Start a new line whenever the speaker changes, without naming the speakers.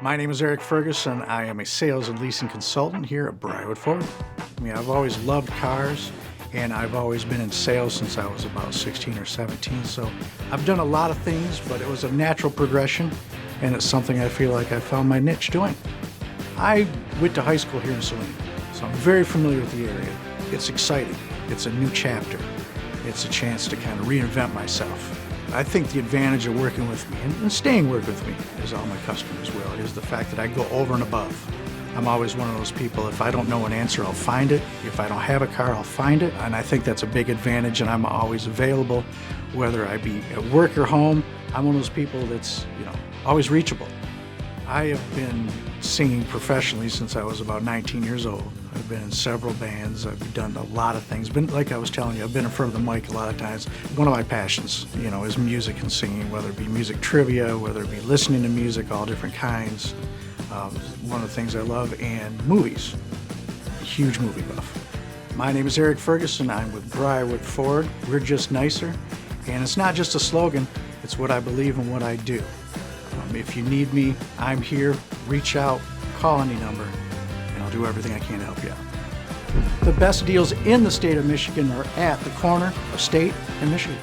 My name is Erik Ferguson. I am a sales and leasing consultant here at Briarwood Ford. I've always loved cars, and I've always been in sales since I was about 16 or 17. So I've done a lot of things, but it was a natural progression, and it's something I feel like I found my niche doing. I went to high school here in Saline, so I'm very familiar with the area. It's exciting. It's a new chapter. It's a chance to kind of reinvent myself. I think the advantage of working with me and staying working with me, as all my customers will, is the fact that I go over and above. I'm always one of those people, if I don't know an answer, I'll find it. If I don't have a car, I'll find it. And I think that's a big advantage, and I'm always available, whether I be at work or home. I'm one of those people that's, always reachable. I have been singing professionally since I was about 19 years old. I've been in several bands. I've done a lot of things. Like I was telling you, I've been in front of the mic a lot of times. One of my passions, is music and singing, whether it be music trivia, whether it be listening to music, all different kinds. One of the things I love, and movies. A huge movie buff. My name is Erik Ferguson. I'm with Briarwood Ford. We're just nicer. And it's not just a slogan, it's what I believe and what I do. If you need me, I'm here. Reach out, call any number, and I'll do everything I can to help you out. The best deals in the state of Michigan are at the corner of State and Michigan.